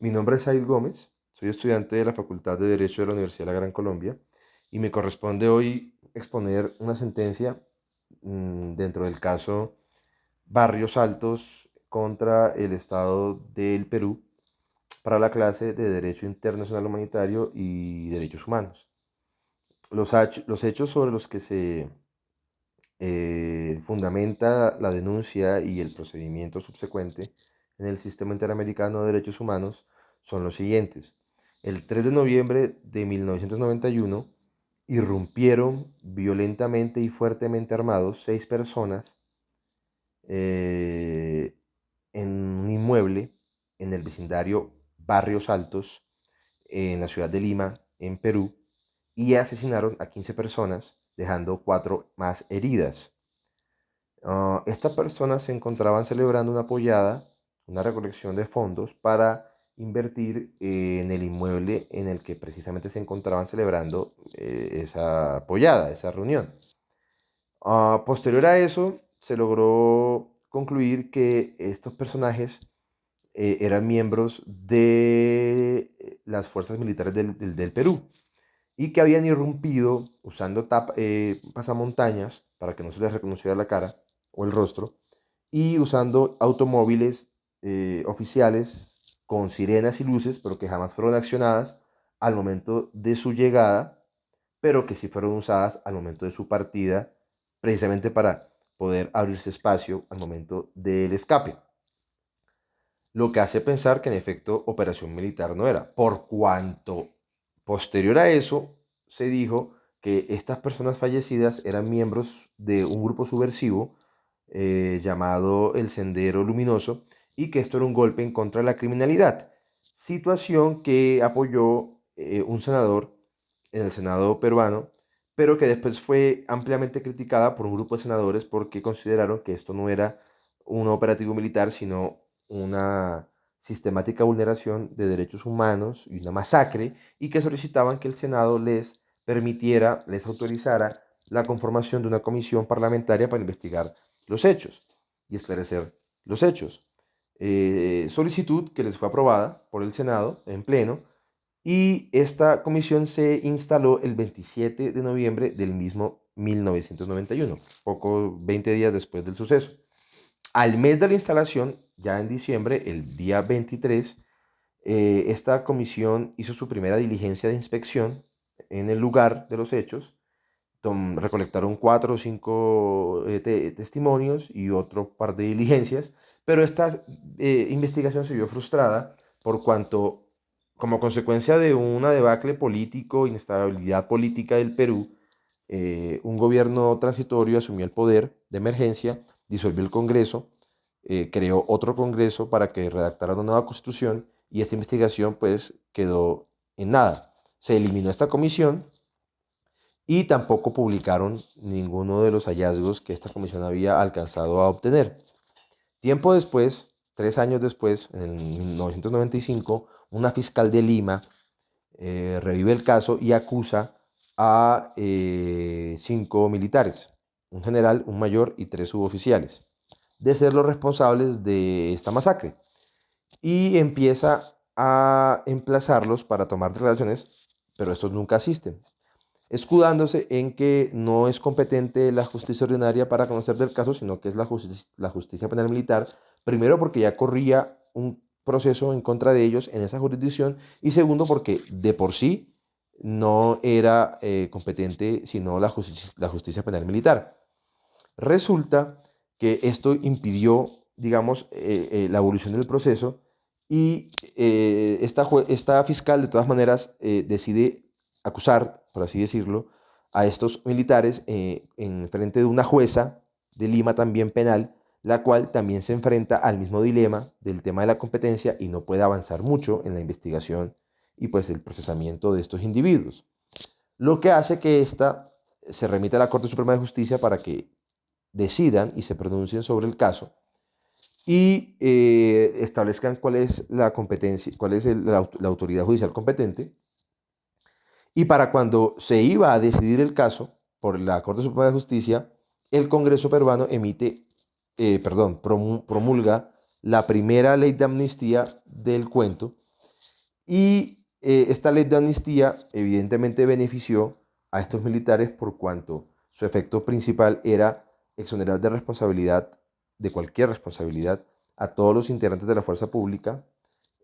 Mi nombre es Said Gómez, soy estudiante de la Facultad de Derecho de la Universidad de la Gran Colombia y me corresponde hoy exponer una sentencia dentro del caso Barrios Altos contra el Estado del Perú para la clase de Derecho Internacional Humanitario y Derechos Humanos. Los hechos sobre los que se fundamenta la denuncia y el procedimiento subsecuente en el Sistema Interamericano de Derechos Humanos son los siguientes. El 3 de noviembre de 1991 irrumpieron violentamente y fuertemente armados 6 personas eh, en un inmueble en el vecindario Barrios Altos, en la ciudad de Lima, en Perú, y asesinaron a 15 personas, dejando 4 más heridas. Estas personas se encontraban celebrando una pollada, una recolección de fondos para invertir en el inmueble en el que precisamente se encontraban celebrando esa pollada, esa reunión. Posterior a eso, se logró concluir que estos personajes eran miembros de las fuerzas militares del Perú y que habían irrumpido usando pasamontañas para que no se les reconociera la cara o el rostro y usando automóviles oficiales con sirenas y luces, pero que jamás fueron accionadas al momento de su llegada, pero que sí fueron usadas al momento de su partida, precisamente para poder abrirse espacio al momento del escape. Lo que hace pensar que en efecto operación militar no era, por cuanto posterior a eso se dijo que estas personas fallecidas eran miembros de un grupo subversivo llamado el Sendero Luminoso y que esto era un golpe en contra de la criminalidad, situación que apoyó un senador en el Senado peruano, pero que después fue ampliamente criticada por un grupo de senadores porque consideraron que esto no era un operativo militar, sino una sistemática vulneración de derechos humanos y una masacre, y que solicitaban que el Senado les permitiera, les autorizara la conformación de una comisión parlamentaria para investigar los hechos y esclarecer los hechos. Solicitud que les fue aprobada por el Senado en pleno, y esta comisión se instaló el 27 de noviembre del mismo 1991, poco 20 días después del suceso. Al mes de la instalación, ya en diciembre, el día 23, esta comisión hizo su primera diligencia de inspección en el lugar de los hechos. Recolectaron 4 o 5 testimonios y otro par de diligencias, pero esta investigación se vio frustrada por cuanto, como consecuencia de una debacle político, inestabilidad política del Perú, un gobierno transitorio asumió el poder de emergencia, disolvió el Congreso, creó otro Congreso para que redactara una nueva constitución y esta investigación pues quedó en nada. Se eliminó esta comisión y tampoco publicaron ninguno de los hallazgos que esta comisión había alcanzado a obtener. Tiempo después, 3 años después, en 1995, una fiscal de Lima revive el caso y acusa a 5 militares, un general, un mayor y 3 suboficiales, de ser los responsables de esta masacre. Y empieza a emplazarlos para tomar declaraciones, pero estos nunca asisten, escudándose en que no es competente la justicia ordinaria para conocer del caso, sino que es la justicia penal militar, primero porque ya corría un proceso en contra de ellos en esa jurisdicción, y segundo porque de por sí no era competente sino la justicia penal militar. Resulta que esto impidió, digamos, la evolución del proceso, y esta fiscal de todas maneras decide acusar, por así decirlo, a estos militares en frente de una jueza de Lima también penal, la cual también se enfrenta al mismo dilema del tema de la competencia y no puede avanzar mucho en la investigación y pues el procesamiento de estos individuos. Lo que hace que esta se remita a la Corte Suprema de Justicia para que decidan y se pronuncien sobre el caso y establezcan cuál es la competencia, cuál es la autoridad judicial competente. Y para cuando se iba a decidir el caso por la Corte Suprema de Justicia, el Congreso peruano promulga la primera ley de amnistía del cuento, Y esta ley de amnistía evidentemente benefició a estos militares por cuanto su efecto principal era exonerar de responsabilidad, de cualquier responsabilidad, a todos los integrantes de la fuerza pública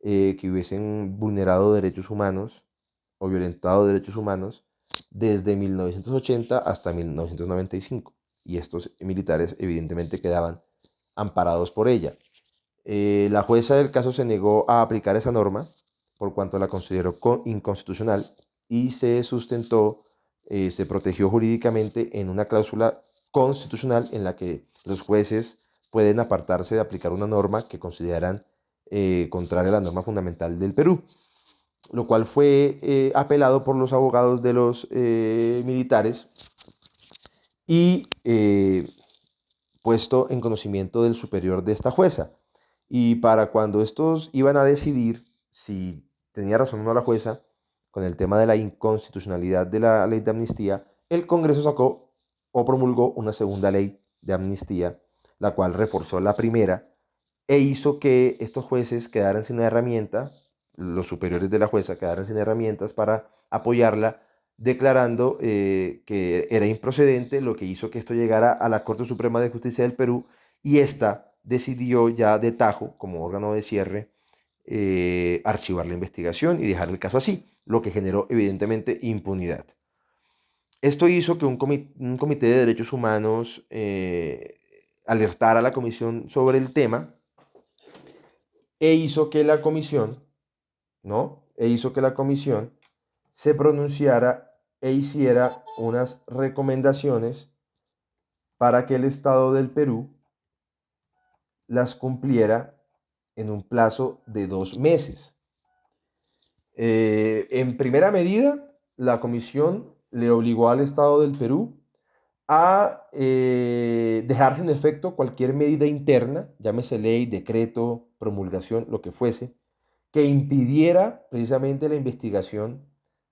que hubiesen vulnerado derechos humanos o violentado derechos humanos desde 1980 hasta 1995. Y estos militares evidentemente quedaban amparados por ella. La jueza del caso se negó a aplicar esa norma por cuanto la consideró inconstitucional y se sustentó, se protegió jurídicamente en una cláusula constitucional en la que los jueces pueden apartarse de aplicar una norma que consideran contraria a la norma fundamental del Perú, lo cual fue apelado por los abogados de los militares y puesto en conocimiento del superior de esta jueza. Y para cuando estos iban a decidir si tenía razón o no la jueza con el tema de la inconstitucionalidad de la ley de amnistía, el Congreso sacó o promulgó una segunda ley de amnistía, la cual reforzó la primera e hizo que estos jueces quedaran sin herramienta, los superiores de la jueza quedaran sin herramientas para apoyarla, declarando que era improcedente, lo que hizo que esto llegara a la Corte Suprema de Justicia del Perú y esta decidió ya de tajo, como órgano de cierre, archivar la investigación y dejar el caso así, lo que generó evidentemente impunidad. Esto hizo que un comité de derechos humanos alertara a la comisión sobre el tema e hizo que la comisión, ¿no? E hizo que la comisión se pronunciara e hiciera unas recomendaciones para que el Estado del Perú las cumpliera en un plazo de 2 meses. En primera medida, la comisión le obligó al Estado del Perú a dejar sin efecto cualquier medida interna, llámese ley, decreto, promulgación, lo que fuese, que impidiera precisamente la investigación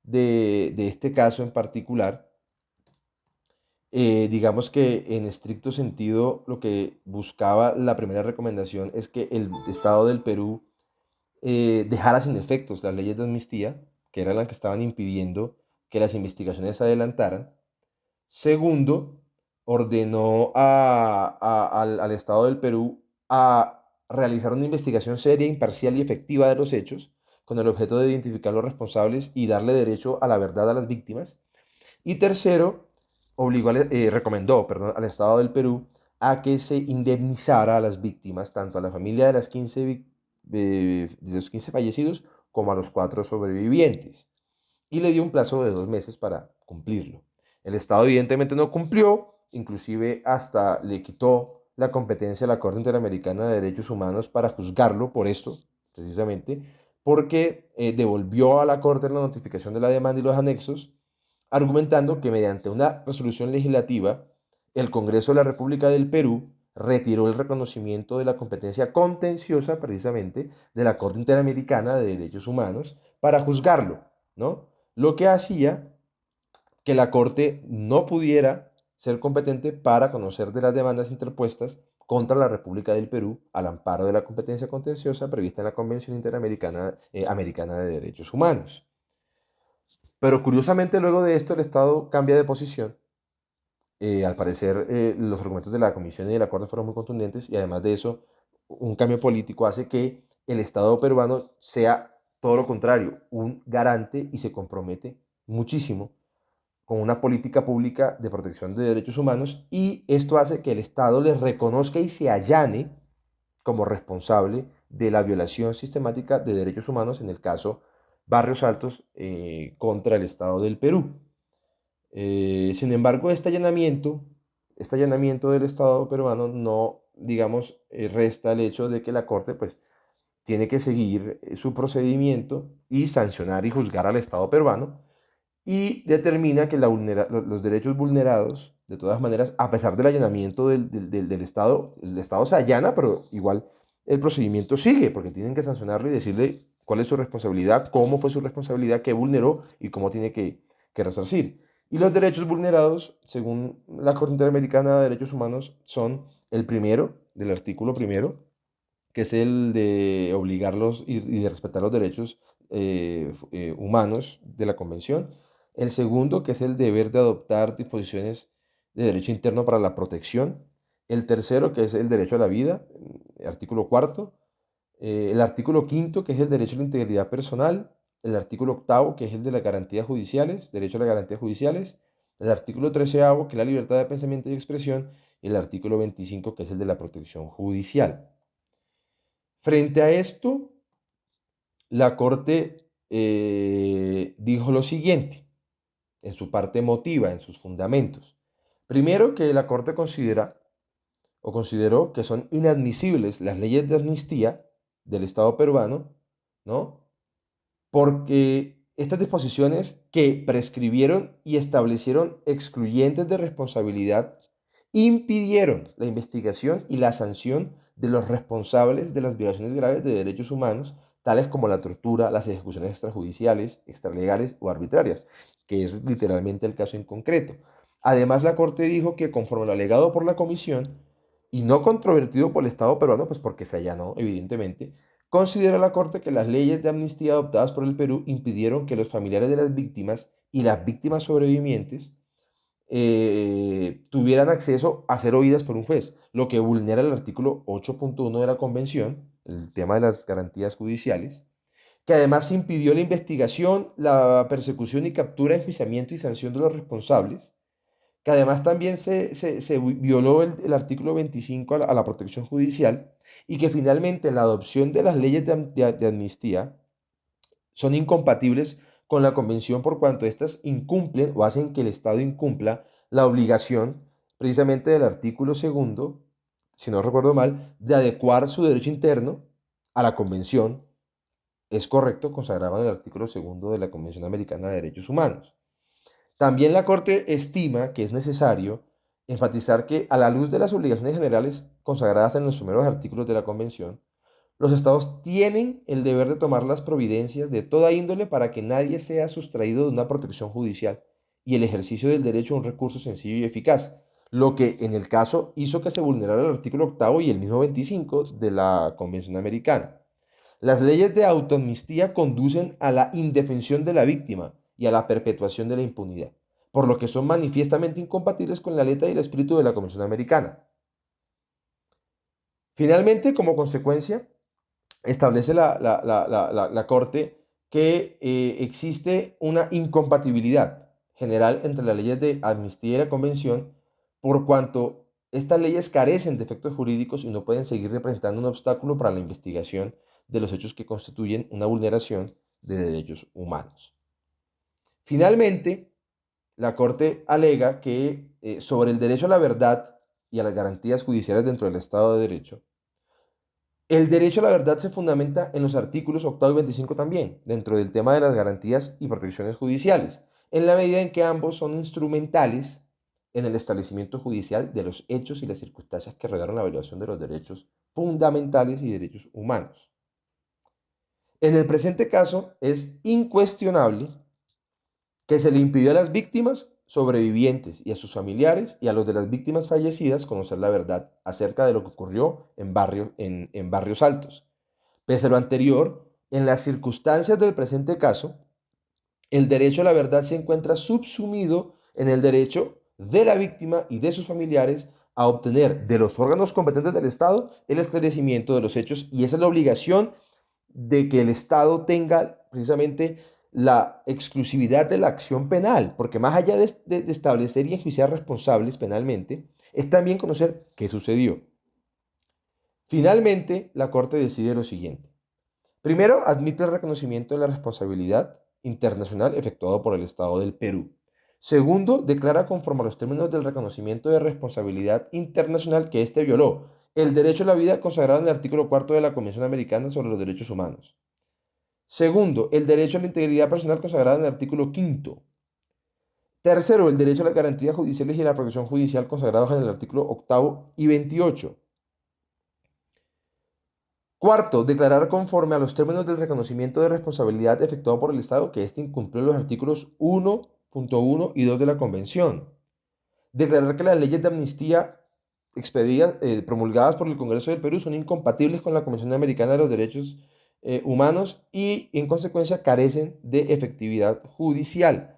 de este caso en particular. Digamos que en estricto sentido lo que buscaba la primera recomendación es que el Estado del Perú dejara sin efectos las leyes de amnistía, que eran las que estaban impidiendo que las investigaciones se adelantaran. Segundo, ordenó al Estado del Perú a realizar una investigación seria, imparcial y efectiva de los hechos, con el objeto de identificar los responsables y darle derecho a la verdad a las víctimas. Y tercero, recomendó, perdón, al Estado del Perú a que se indemnizara a las víctimas, tanto a la familia de, de los 15 fallecidos como a los 4 sobrevivientes. Y le dio un plazo de 2 meses para cumplirlo. El Estado evidentemente no cumplió, inclusive hasta le quitó la competencia a la Corte Interamericana de Derechos Humanos para juzgarlo por esto, precisamente, porque devolvió a la Corte la notificación de la demanda y los anexos, argumentando que mediante una resolución legislativa, el Congreso de la República del Perú retiró el reconocimiento de la competencia contenciosa, precisamente, de la Corte Interamericana de Derechos Humanos para juzgarlo, ¿no? Lo que hacía que la Corte no pudiera ser competente para conocer de las demandas interpuestas contra la República del Perú al amparo de la competencia contenciosa prevista en la Convención Interamericana Americana de Derechos Humanos. Pero curiosamente luego de esto el Estado cambia de posición. Al parecer los argumentos de la Comisión y de la Corte fueron muy contundentes y además de eso un cambio político hace que el Estado peruano sea todo lo contrario, un garante y se compromete muchísimo con una política pública de protección de derechos humanos y esto hace que el Estado les reconozca y se allane como responsable de la violación sistemática de derechos humanos, en el caso Barrios Altos contra el Estado del Perú. Sin embargo, este allanamiento del Estado peruano no, digamos, resta el hecho de que la Corte pues tiene que seguir su procedimiento y sancionar y juzgar al Estado peruano y determina que los derechos vulnerados, de todas maneras, a pesar del allanamiento del Estado, el Estado se allana, pero igual el procedimiento sigue, porque tienen que sancionarle y decirle cuál es su responsabilidad, cómo fue su responsabilidad, qué vulneró y cómo tiene que resarcir. Y los derechos vulnerados, según la Corte Interamericana de Derechos Humanos, son el primero, del artículo primero, que es el de obligarlos y de respetar los derechos humanos de la Convención. El segundo, que es el deber de adoptar disposiciones de derecho interno para la protección. El tercero, que es el derecho a la vida, artículo cuarto. El artículo quinto, que es el derecho a la integridad personal. El artículo octavo, que es el de las garantías judiciales, derecho a las garantías judiciales. El artículo treceavo, que es la libertad de pensamiento y expresión. Y el artículo 25, que es el de la protección judicial. Frente a esto, la Corte dijo lo siguiente, en su parte emotiva, en sus fundamentos. Primero, que la Corte consideró que son inadmisibles las leyes de amnistía del Estado peruano, ¿no? Porque estas disposiciones que prescribieron y establecieron excluyentes de responsabilidad impidieron la investigación y la sanción de los responsables de las violaciones graves de derechos humanos, tales como la tortura, las ejecuciones extrajudiciales, extralegales o arbitrarias, que es literalmente el caso en concreto. Además, la Corte dijo que conforme lo alegado por la Comisión y no controvertido por el Estado peruano, pues porque se allanó, evidentemente, considera la Corte que las leyes de amnistía adoptadas por el Perú impidieron que los familiares de las víctimas y las víctimas sobrevivientes tuvieran acceso a ser oídas por un juez, lo que vulnera el artículo 8.1 de la Convención, el tema de las garantías judiciales, que además impidió la investigación, la persecución y captura, enjuiciamiento y sanción de los responsables, que además también se violó el artículo 25 a la protección judicial y que finalmente la adopción de las leyes de amnistía son incompatibles con la Convención por cuanto éstas incumplen o hacen que el Estado incumpla la obligación precisamente del artículo segundo, si no recuerdo mal, de adecuar su derecho interno a la Convención. Es correcto, consagrado en el artículo segundo de la Convención Americana de Derechos Humanos. También la Corte estima que es necesario enfatizar que a la luz de las obligaciones generales consagradas en los primeros artículos de la Convención, los estados tienen el deber de tomar las providencias de toda índole para que nadie sea sustraído de una protección judicial y el ejercicio del derecho a un recurso sencillo y eficaz, lo que en el caso hizo que se vulnerara el artículo octavo y el mismo 25 de la Convención Americana. Las leyes de autoamnistía conducen a la indefensión de la víctima y a la perpetuación de la impunidad, por lo que son manifiestamente incompatibles con la letra y el espíritu de la Convención Americana. Finalmente, como consecuencia, establece la Corte que existe una incompatibilidad general entre las leyes de amnistía y la Convención, por cuanto estas leyes carecen de efectos jurídicos y no pueden seguir representando un obstáculo para la investigación de los hechos que constituyen una vulneración de derechos humanos. Finalmente, la Corte alega que sobre el derecho a la verdad y a las garantías judiciales dentro del Estado de Derecho, el derecho a la verdad se fundamenta en los artículos 8 y 25 también, dentro del tema de las garantías y protecciones judiciales, en la medida en que ambos son instrumentales en el establecimiento judicial de los hechos y las circunstancias que rodearon la violación de los derechos fundamentales y derechos humanos. En el presente caso, es incuestionable que se le impidió a las víctimas sobrevivientes y a sus familiares y a los de las víctimas fallecidas conocer la verdad acerca de lo que ocurrió en Barrios Altos. Pese a lo anterior, en las circunstancias del presente caso, el derecho a la verdad se encuentra subsumido en el derecho de la víctima y de sus familiares a obtener de los órganos competentes del Estado el esclarecimiento de los hechos y esa es la obligación de que el Estado tenga precisamente la exclusividad de la acción penal, porque más allá de establecer y enjuiciar responsables penalmente, es también conocer qué sucedió. Finalmente, la Corte decide lo siguiente. Primero, admite el reconocimiento de la responsabilidad internacional efectuado por el Estado del Perú. Segundo, declara conforme a los términos del reconocimiento de responsabilidad internacional que éste violó el derecho a la vida consagrado en el artículo 4 de la Convención Americana sobre los Derechos Humanos. Segundo, el derecho a la integridad personal consagrado en el artículo 5. Tercero, el derecho a las garantías judiciales y a la protección judicial consagrados en el artículo 8 y 28. Cuarto, declarar conforme a los términos del reconocimiento de responsabilidad efectuado por el Estado que éste incumplió los artículos 1.1 y 2 de la Convención. Declarar que las leyes de amnistía promulgadas por el Congreso del Perú son incompatibles con la Convención Americana de los Derechos Humanos y en consecuencia carecen de efectividad judicial.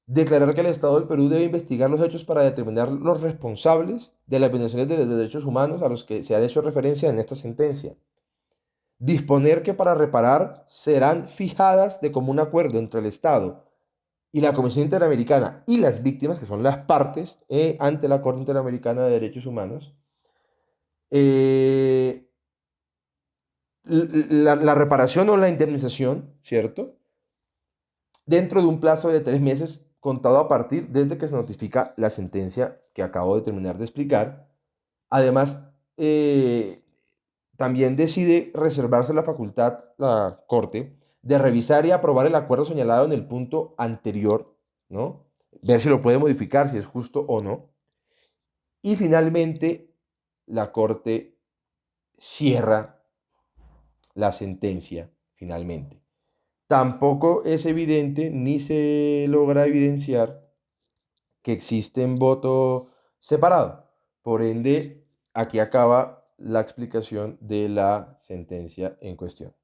Declarar que el Estado del Perú debe investigar los hechos para determinar los responsables de las violaciones de los derechos humanos a los que se ha hecho referencia en esta sentencia. Disponer que para reparar serán fijadas de común acuerdo entre el Estado y la Comisión Interamericana y las víctimas, que son las partes ante la Corte Interamericana de Derechos Humanos, eh, la reparación o la indemnización, ¿cierto? Dentro de un plazo de 3 meses contado a partir desde que se notifica la sentencia que acabo de terminar de explicar. Además, también decide reservarse la facultad, la Corte, de revisar y aprobar el acuerdo señalado en el punto anterior, ¿no? Ver si lo puede modificar, si es justo o no. Y finalmente, la Corte cierra la sentencia, finalmente. Tampoco es evidente ni se logra evidenciar que existen voto separado. Por ende, aquí acaba la explicación de la sentencia en cuestión.